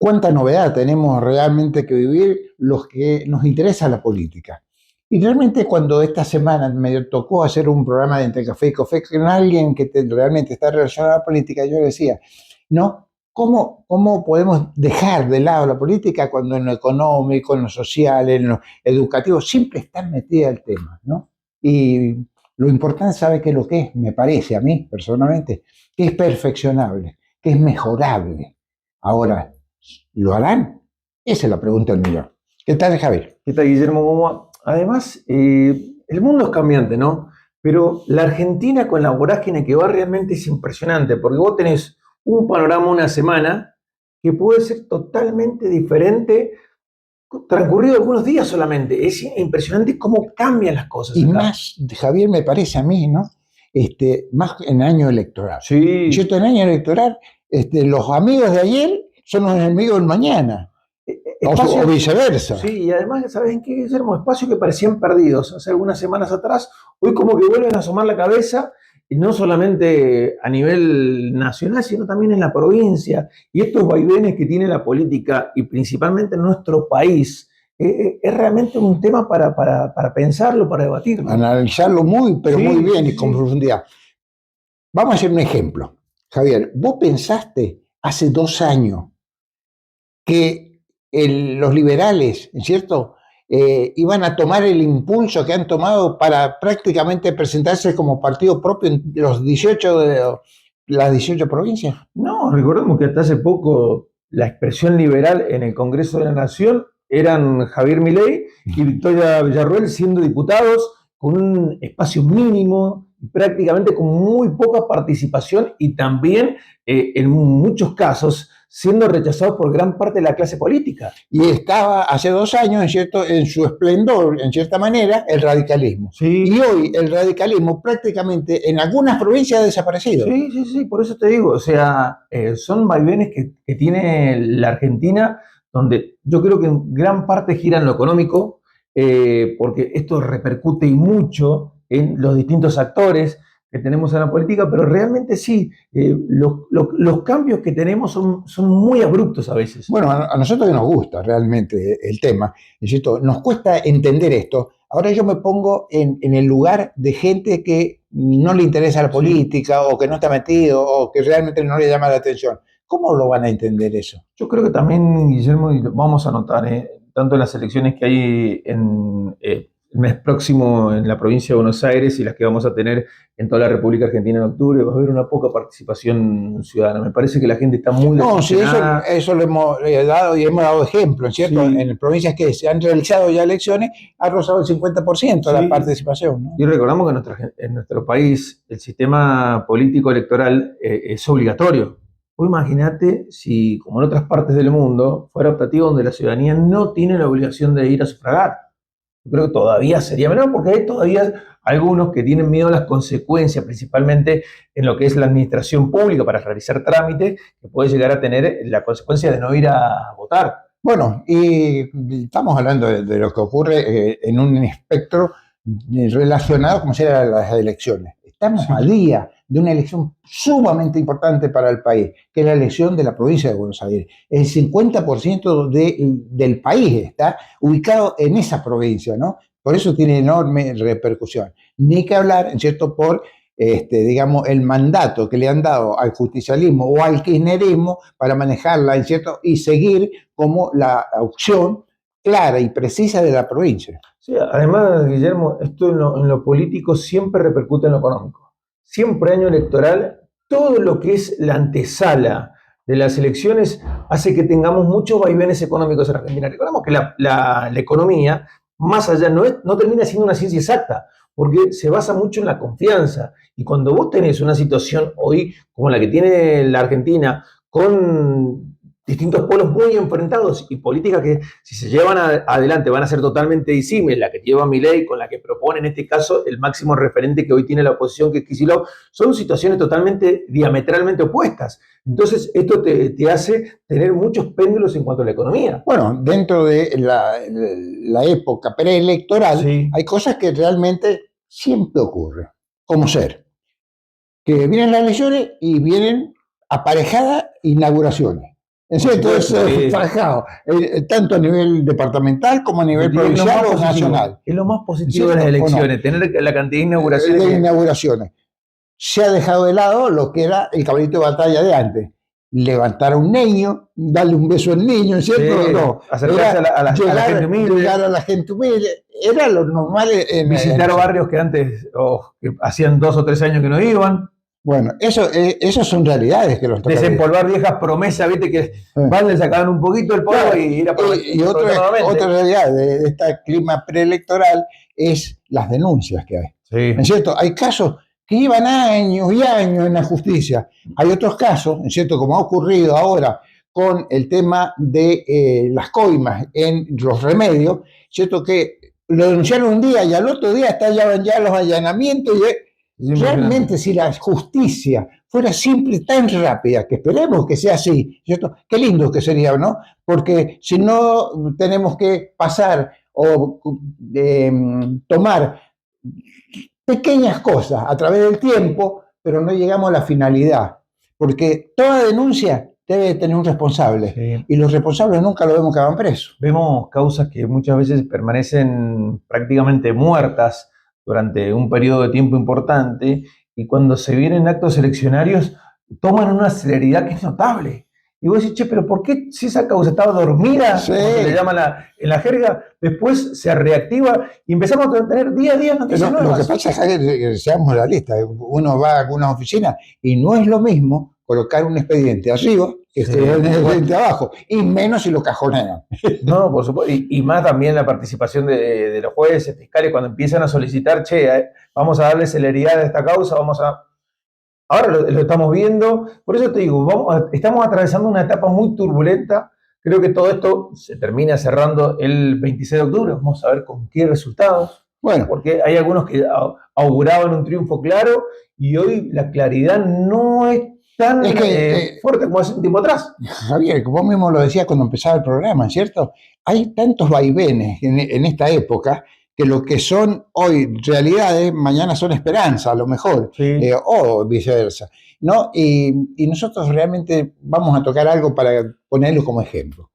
cuánta novedad tenemos realmente que vivir los que nos interesa la política. Y realmente cuando esta semana me tocó hacer un programa de Entre Café y Café con alguien que realmente está relacionado a la política, yo decía, ¿no? ¿Cómo podemos dejar de lado la política cuando en lo económico, en lo social, en lo educativo, siempre está metida el tema, ¿no? Y lo importante, ¿sabe qué es lo que es? Me parece a mí, personalmente, que es perfeccionable, que es mejorable. Ahora, ¿lo harán? Esa es la pregunta del millón. ¿Qué tal, Javier? ¿Qué tal, Guillermo? Además, el mundo es cambiante, ¿no? Pero la Argentina con la vorágine que va realmente es impresionante, porque vos tenés un panorama una semana que puede ser totalmente diferente, transcurrido algunos días solamente. Es impresionante cómo cambian las cosas Y acá. más, Javier, me parece a mí, ¿no? Más en año electoral. Sí. ¿Cierto? En año electoral, los amigos de ayer son los enemigos del mañana. O viceversa. Sí, y además, ¿sabes en qué, Guillermo? Espacios que parecían perdidos hace algunas semanas atrás, hoy como que vuelven a asomar la cabeza, y no solamente a nivel nacional, sino también en la provincia. Y estos vaivenes que tiene la política, y principalmente en nuestro país, es realmente un tema para pensarlo, para debatirlo. Analizarlo pero Sí, muy bien sí, y con sí. profundidad. Vamos a hacer un ejemplo. Javier, ¿vos pensaste hace 2 años que los liberales, ¿cierto?, iban a tomar el impulso que han tomado para prácticamente presentarse como partido propio en las 18 provincias? No, recordemos que hasta hace poco la expresión liberal en el Congreso de la Nación eran Javier Milei y Victoria Villarroel siendo diputados con un espacio mínimo, prácticamente con muy poca participación y también en muchos casos siendo rechazados por gran parte de la clase política. Y estaba hace 2 años, en su esplendor, en cierta manera, el radicalismo. Sí. Y hoy el radicalismo prácticamente en algunas provincias ha desaparecido. Sí, por eso te digo, o sea, son vaivenes que tiene la Argentina, donde yo creo que en gran parte gira en lo económico, porque esto repercute y mucho en los distintos actores que tenemos en la política, pero realmente sí, los cambios que tenemos son muy abruptos a veces. Bueno, a nosotros que nos gusta realmente el tema, ¿cierto? Nos cuesta entender esto. Ahora yo me pongo en el lugar de gente que no le interesa la política o que no está metido o que realmente no le llama la atención. ¿Cómo lo van a entender eso? Yo creo que también, Guillermo, y lo vamos a notar, tanto en las elecciones que hay en el mes próximo en la provincia de Buenos Aires y las que vamos a tener en toda la República Argentina en octubre, va a haber una poca participación ciudadana. Me parece que la gente está muy No, sí, decepcionada. eso lo hemos dado y hemos dado ejemplos, ¿cierto? Sí. En provincias que se han realizado ya elecciones, ha rozado el 50% la Sí. participación, ¿no? Y recordamos que en nuestro país el sistema político electoral es obligatorio. Vos imagínate si, como en otras partes del mundo, fuera optativo donde la ciudadanía no tiene la obligación de ir a sufragar. Yo creo que todavía sería menor porque hay todavía algunos que tienen miedo a las consecuencias, principalmente en lo que es la administración pública para realizar trámites, que puede llegar a tener la consecuencia de no ir a votar. Bueno, y estamos hablando de lo que ocurre en un espectro relacionado como serán las elecciones. Estamos a día de una elección sumamente importante para el país, que es la elección de la provincia de Buenos Aires. El 50% del país está ubicado en esa provincia, ¿no? Por eso tiene enorme repercusión. Ni que hablar, en cierto, por digamos, el mandato que le han dado al justicialismo o al kirchnerismo para manejarla, en cierto, y seguir como la opción clara y precisa de la provincia. Sí, además, Guillermo, esto en lo político siempre repercute en lo económico. Siempre año electoral, todo lo que es la antesala de las elecciones hace que tengamos muchos vaivenes económicos en Argentina. Recordemos que la economía, más allá, no termina siendo una ciencia exacta, porque se basa mucho en la confianza. Y cuando vos tenés una situación hoy como la que tiene la Argentina, con distintos polos muy enfrentados y políticas que si se llevan adelante van a ser totalmente disímiles, la que lleva Milei con la que propone en este caso el máximo referente que hoy tiene la oposición, que es Kicillof, son situaciones totalmente diametralmente opuestas. Entonces esto te hace tener muchos péndulos en cuanto a la economía. Bueno, dentro de la época preelectoral Sí. hay cosas que realmente siempre ocurren, como ser que vienen las elecciones y vienen aparejadas inauguraciones. Es cierto, supuesto, es trabajado, tanto a nivel departamental como a nivel provincial o nacional. Es lo más positivo de ¿Es las cierto o no? elecciones, tener la cantidad de inauguraciones. De inauguraciones. Se ha dejado de lado lo que era el caballito de batalla de antes. Levantar a un niño, darle un beso al niño, ¿cierto? Sí, No, acercarse a la gente humilde. Llegar a la gente humilde. Era lo normal. Visitar barrios que antes que hacían 2 o 3 años que no iban. Bueno, eso son realidades que los toca desempolvar viejas promesas, viste, que van, le sacaban un poquito el polvo, claro, y ir a y otra realidad de este clima preelectoral es las denuncias que hay. Sí. ¿Es cierto? Hay casos que llevan años y años en la justicia. Hay otros casos, ¿es cierto?, como ha ocurrido ahora con el tema de las coimas en los remedios, ¿cierto?, que lo denunciaron un día y al otro día estaban ya los allanamientos. Y realmente, si la justicia fuera siempre tan rápida, que esperemos que sea así, ¿cierto?, qué lindo que sería, ¿no? Porque si no tenemos que pasar o tomar pequeñas cosas a través del tiempo, pero no llegamos a la finalidad, porque toda denuncia debe tener un responsable, sí, y los responsables nunca lo vemos que van presos. Vemos causas que muchas veces permanecen prácticamente muertas durante un periodo de tiempo importante, y cuando se vienen actos eleccionarios toman una celeridad que es notable. Y vos decís, che, pero ¿por qué si esa causa estaba dormida, sí, como se le llama en la jerga, después se reactiva y empezamos a tener día a día noticias nuevas? Lo que pasa es que seamos realistas, uno va a algunas oficinas y no es lo mismo colocar un expediente arriba que sí, un expediente abajo, y menos si lo cajonean. No, por supuesto, y más también la participación de los jueces, fiscales, cuando empiezan a solicitar, che, vamos a darle celeridad a esta causa, vamos a... Ahora lo estamos viendo, por eso te digo, estamos atravesando una etapa muy turbulenta. Creo que todo esto se termina cerrando el 26 de octubre. Vamos a ver con qué resultados. Bueno, porque hay algunos que auguraban un triunfo claro y hoy la claridad no es tan fuerte como hace un tiempo atrás. Javier, vos mismo lo decías cuando empezaba el programa, ¿cierto? Hay tantos vaivenes en esta época que lo que son hoy realidades, mañana son esperanza, a lo mejor, sí, o viceversa, ¿no? Y nosotros realmente vamos a tocar algo para ponerlo como ejemplo.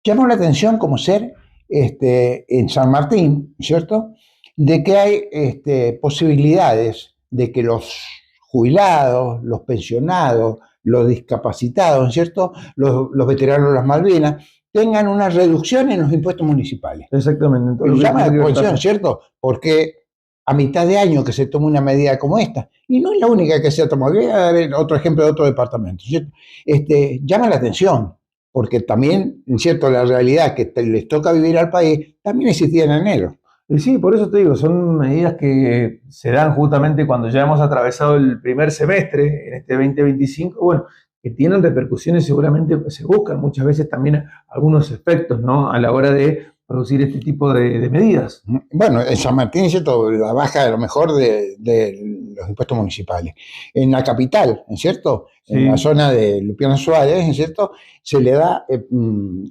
Llamó la atención como ser en San Martín, ¿cierto?, de que hay posibilidades de que los jubilados, los pensionados, los discapacitados, ¿cierto?, los veteranos de las Malvinas, tengan una reducción en los impuestos municipales. Exactamente. Pero llama la atención, ¿cierto? Porque a mitad de año que se toma una medida como esta, y no es la única que se ha tomado, voy a dar otro ejemplo de otro departamento, ¿cierto? Llama la atención, porque también, ¿cierto?, la realidad que les toca vivir al país también existía en enero. Y sí, por eso te digo, son medidas que se dan justamente cuando ya hemos atravesado el primer semestre, en este 2025, bueno, que tienen repercusiones, seguramente se buscan muchas veces también algunos efectos, ¿no?, a la hora de producir este tipo de medidas. Bueno, en San Martín, ¿cierto?, la baja a lo mejor de los impuestos municipales. En la capital, ¿cierto?, sí, en la zona de Lupiano Suárez, ¿cierto?, se le da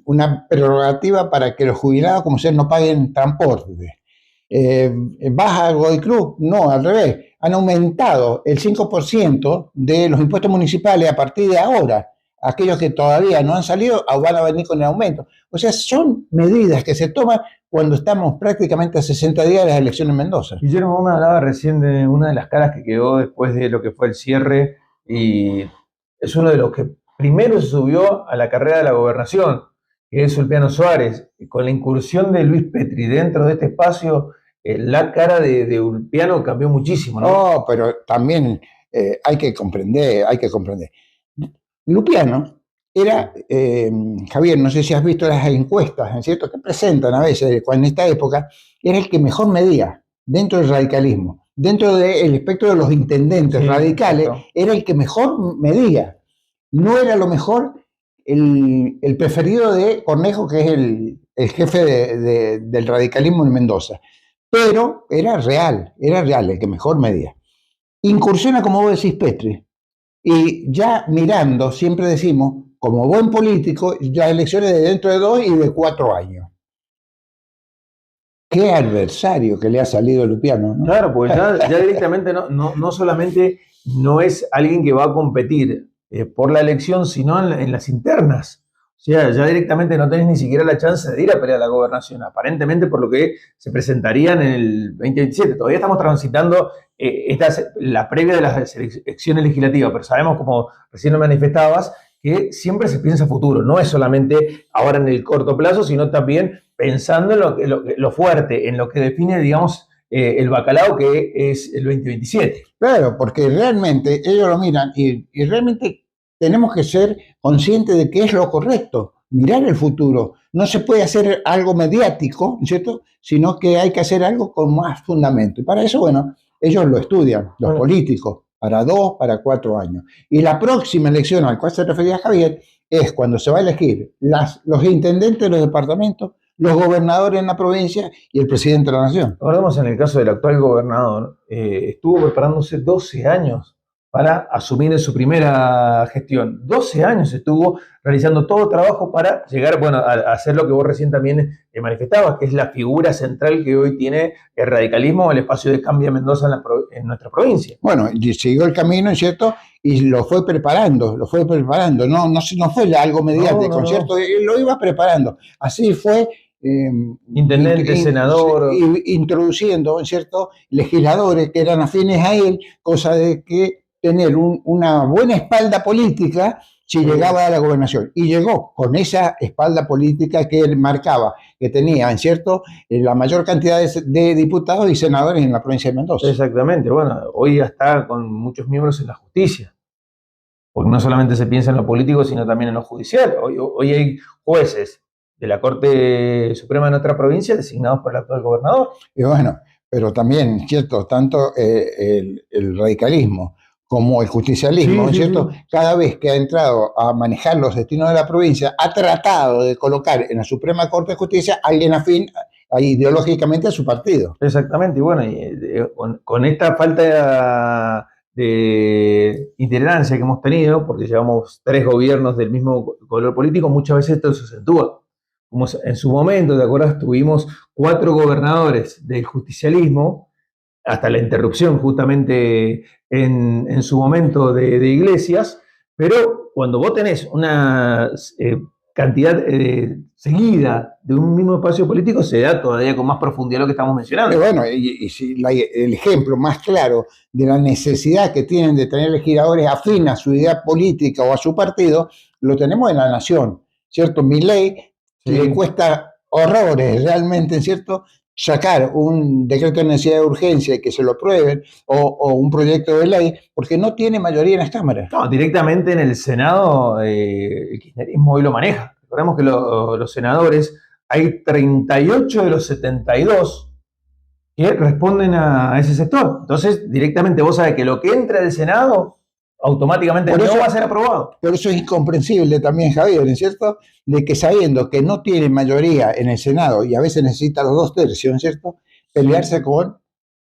una prerrogativa para que los jubilados, como sea, no paguen transporte. Baja Godoy Cruz, no, al revés, han aumentado el 5% de los impuestos municipales a partir de ahora. Aquellos que todavía no han salido van a venir con el aumento. O sea, son medidas que se toman cuando estamos prácticamente a 60 días de las elecciones en Mendoza. Guillermo, vos me hablaba recién de una de las caras que quedó después de lo que fue el cierre, y es uno de los que primero se subió a la carrera de la gobernación, que es Ulpiano Suárez. Con la incursión de Luis Petri dentro de este espacio, la cara de Ulpiano cambió muchísimo, ¿no? No, pero también hay que comprender. Lupiano era, Javier, no sé si has visto las encuestas, ¿no es cierto?, que presentan a veces, en esta época, era el que mejor medía dentro del radicalismo, dentro del espectro de los intendentes, sí, radicales, exacto, era el que mejor medía. No era lo mejor el preferido de Cornejo, que es el jefe del radicalismo en Mendoza, pero era real el que mejor medía. Incursiona, como vos decís, Petri, y ya mirando, siempre decimos, como buen político, las elecciones de dentro de 2 y de 4 años. Qué adversario que le ha salido Lupiano, ¿no? Claro, pues ya directamente no solamente no es alguien que va a competir por la elección, sino en las internas. O sea, ya directamente no tenés ni siquiera la chance de ir a pelear la gobernación, aparentemente por lo que se presentarían en el 2027. Todavía estamos transitando la previa de las elecciones legislativas, pero sabemos, como recién lo manifestabas, que siempre se piensa futuro, no es solamente ahora en el corto plazo, sino también pensando en lo fuerte, en lo que define, digamos, el bacalao, que es el 2027. Claro, porque realmente ellos lo miran y realmente tenemos que ser conscientes de qué es lo correcto, mirar el futuro. No se puede hacer algo mediático, ¿cierto? Sino que hay que hacer algo con más fundamento. Y para eso, bueno, ellos lo estudian, los políticos, para 2, para 4 años. Y la próxima elección al cual se refería Javier es cuando se va a elegir los intendentes de los departamentos, los gobernadores en la provincia y el presidente de la nación. Recordemos en el caso del actual gobernador, estuvo preparándose 12 años para asumir en su primera gestión. 12 años estuvo realizando todo trabajo para llegar, bueno, a hacer lo que vos recién también manifestabas, que es la figura central que hoy tiene el radicalismo, el espacio de Cambia Mendoza en nuestra provincia. Bueno, y siguió el camino, ¿cierto? Y lo fue preparando, no fue algo mediático, no. ¿Cierto? Él lo iba preparando. Así fue. Intendente, senador. Introduciendo, ¿cierto? Legisladores que eran afines a él, cosa de que tener una buena espalda política si llegaba a la gobernación. Y llegó con esa espalda política que él marcaba, que tenía, ¿cierto?, la mayor cantidad de diputados y senadores en la provincia de Mendoza. Exactamente. Bueno, hoy ya está con muchos miembros en la justicia. Porque no solamente se piensa en lo político, sino también en lo judicial. Hoy hay jueces de la Corte Suprema de nuestra provincia designados por el actual gobernador. Y bueno, pero también, ¿cierto?, tanto el radicalismo como el justicialismo, sí, ¿cierto? Sí. Cada vez que ha entrado a manejar los destinos de la provincia, ha tratado de colocar en la Suprema Corte de Justicia a alguien afín ideológicamente a su partido. Exactamente, y bueno, con esta falta de intolerancia que hemos tenido, porque llevamos 3 gobiernos del mismo color político, muchas veces esto se acentúa. Como en su momento, ¿te acuerdas? Tuvimos 4 gobernadores del justicialismo, hasta la interrupción justamente en su momento de Iglesias, pero cuando vos tenés una cantidad seguida de un mismo espacio político, se da todavía con más profundidad lo que estamos mencionando. Bueno, y el ejemplo más claro de la necesidad que tienen de tener legisladores afines a su idea política o a su partido, lo tenemos en la Nación, ¿cierto? Milei, sí, le cuesta horrores realmente, ¿cierto?, sacar un decreto de necesidad de urgencia y que se lo aprueben, o un proyecto de ley, porque no tiene mayoría en las cámaras. No, directamente en el Senado el kirchnerismo hoy lo maneja. Recordemos que los senadores, hay 38 de los 72 que responden a ese sector. Entonces, directamente vos sabés que lo que entra del Senado automáticamente no va a ser aprobado. Por eso es incomprensible también, Javier, ¿no es cierto?, de que sabiendo que no tiene mayoría en el Senado y a veces necesita los 2 tercios, ¿no es cierto?, pelearse con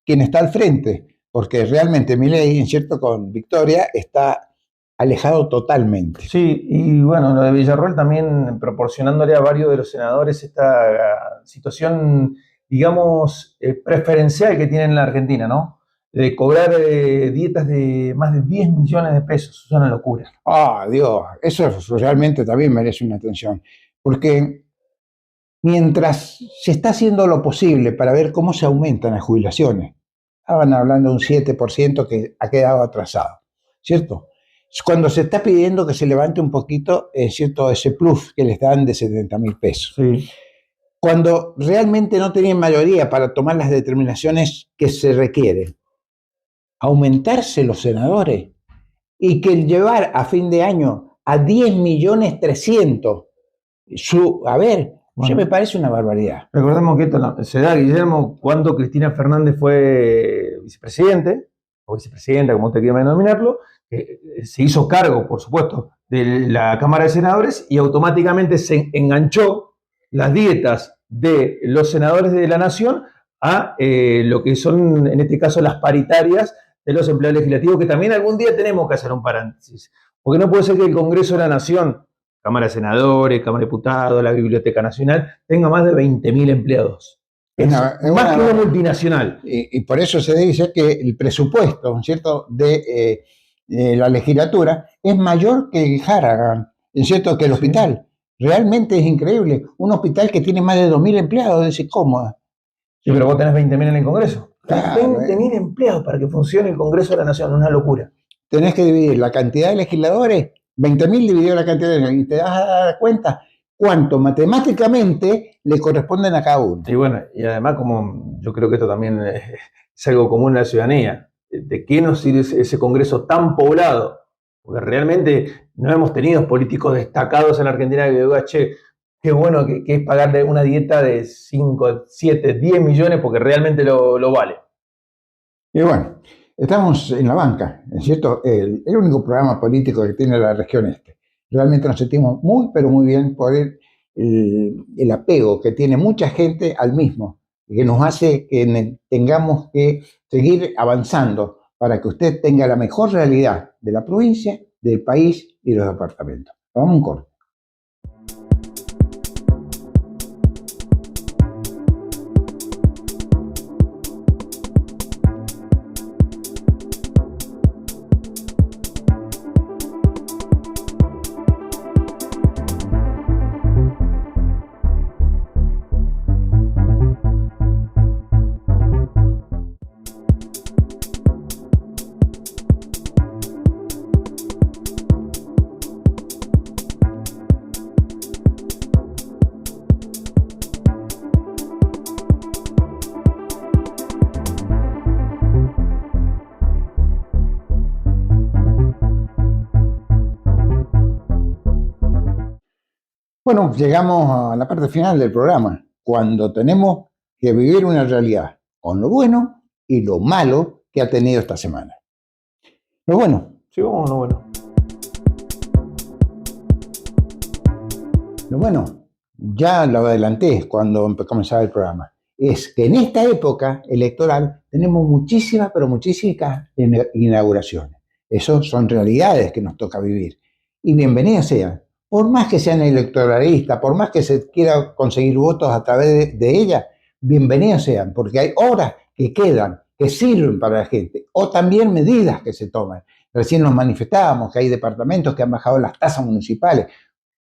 quien está al frente, porque realmente Milei, ¿no es cierto?, con victoria está alejado totalmente. Sí, y bueno, lo de Villarroel también proporcionándole a varios de los senadores esta situación, digamos, preferencial que tienen en la Argentina, ¿no?, de cobrar dietas de más de 10 millones de pesos. Es una locura. Ah, Dios, eso realmente también merece una atención, porque mientras se está haciendo lo posible para ver cómo se aumentan las jubilaciones, estaban hablando de un 7% que ha quedado atrasado, ¿cierto? Cuando se está pidiendo que se levante un poquito, ¿cierto?, ese plus que les dan de 70.000 pesos. Sí. Cuando realmente no tenían mayoría para tomar las determinaciones que se requieren. Aumentarse los senadores y que el llevar a fin de año a 10.300.000, bueno, me parece una barbaridad. Recordemos que esto se da, Guillermo, cuando Cristina Fernández fue vicepresidente, o vicepresidenta, como usted quiera denominarlo, se hizo cargo, por supuesto, de la Cámara de Senadores y automáticamente se enganchó las dietas de los senadores de la Nación a lo que son, en este caso, las paritarias de los empleados legislativos, que también algún día tenemos que hacer un paréntesis. Porque no puede ser que el Congreso de la Nación, Cámara de Senadores, Cámara de Diputados, la Biblioteca Nacional, tenga más de 20.000 empleados. Es más que una multinacional. Y por eso se dice que el presupuesto, ¿cierto?, de la legislatura, es mayor que el Harragan, ¿es cierto? Que el hospital. Realmente es increíble. Un hospital que tiene más de 2.000 empleados, es decir, ¿cómo? Sí, pero vos tenés 20.000 en el Congreso. Claro, 20.000 empleados para que funcione el Congreso de la Nación, una locura. tenés que dividir la cantidad de legisladores, 20.000 dividido la cantidad de legisladores, y te das a dar cuenta cuánto matemáticamente le corresponden a cada uno. Y bueno, y además como yo creo que esto también es algo común en la ciudadanía, ¿de qué nos sirve ese Congreso tan poblado? Porque realmente no hemos tenido políticos destacados en la Argentina que digan, che, qué bueno que es pagarle una dieta de 5, 7, 10 millones porque realmente lo vale. Y bueno, estamos en la banca, ¿es cierto? El único programa político que tiene la región este. Realmente nos sentimos muy, pero muy bien por el apego que tiene mucha gente al mismo, que nos hace que tengamos que seguir avanzando para que usted tenga la mejor realidad de la provincia, del país y de los departamentos. Vamos a un corte. Bueno, llegamos a la parte final del programa, cuando tenemos que vivir una realidad, con lo bueno y lo malo que ha tenido esta semana. Lo bueno. ¿Sí o no bueno? Lo bueno, ya lo adelanté cuando comenzaba el programa, es que en esta época electoral tenemos muchísimas, pero muchísimas inauguraciones. Esas son realidades que nos toca vivir. Y bienvenidas sean. Por más que sean electoralistas, por más que se quiera conseguir votos a través de ellas, bienvenidas sean, porque hay obras que quedan, que sirven para la gente, o también medidas que se toman. Recién nos manifestábamos que hay departamentos que han bajado las tasas municipales,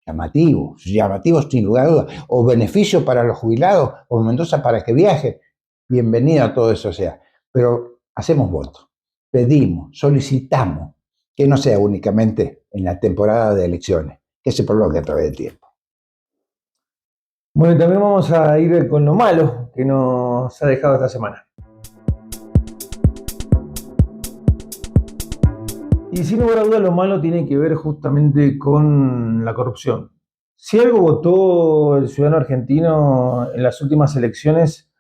llamativos sin lugar a dudas, o beneficios para los jubilados, o Mendoza para que viaje. Bienvenido a todo eso sea, pero hacemos votos, pedimos, solicitamos que no sea únicamente en la temporada de elecciones, que se prolongue a través del tiempo. Bueno, y también vamos a ir con lo malo que nos ha dejado esta semana. Y sin lugar a dudas lo malo tiene que ver justamente con la corrupción. Si algo votó el ciudadano argentino en las últimas elecciones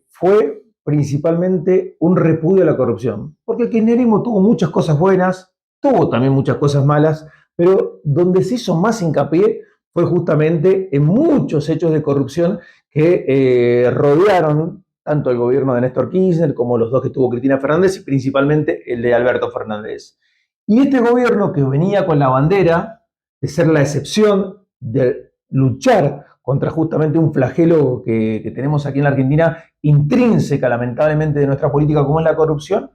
fue principalmente un repudio a la corrupción. Porque el kirchnerismo tuvo muchas cosas buenas, tuvo también muchas cosas malas, pero donde se hizo más hincapié fue justamente en muchos hechos de corrupción que rodearon tanto el gobierno de Néstor Kirchner como los dos que tuvo Cristina Fernández y principalmente el de Alberto Fernández. Y este gobierno que venía con la bandera de ser la excepción, de luchar contra justamente un flagelo que tenemos aquí en la Argentina, intrínseca lamentablemente de nuestra política como es la corrupción,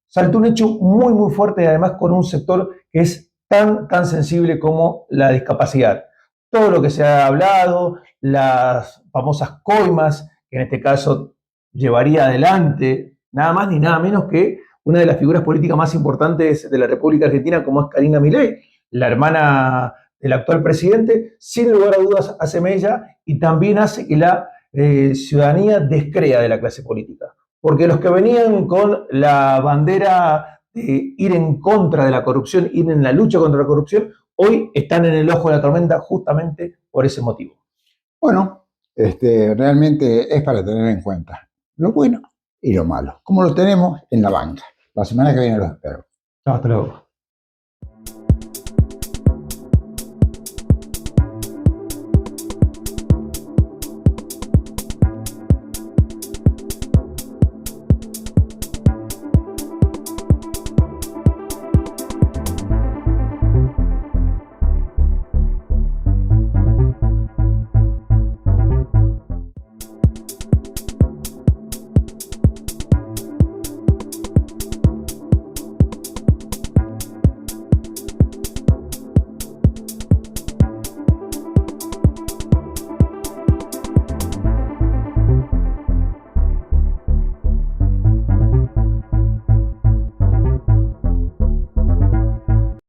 saltó un hecho muy muy fuerte y además con un sector que es tan sensible como la discapacidad. Todo lo que se ha hablado, las famosas coimas, que en este caso llevaría adelante nada más ni nada menos que una de las figuras políticas más importantes de la República Argentina, como es Karina Milei, la hermana del actual presidente, sin lugar a dudas hace mella y también hace que la ciudadanía descrea de la clase política. Porque los que venían con la bandera de ir en contra de la corrupción, ir en la lucha contra la corrupción, hoy están en el ojo de la tormenta justamente por ese motivo. Bueno, realmente es para tener en cuenta lo bueno y lo malo, como lo tenemos en la banca. La semana que viene los espero. Hasta luego.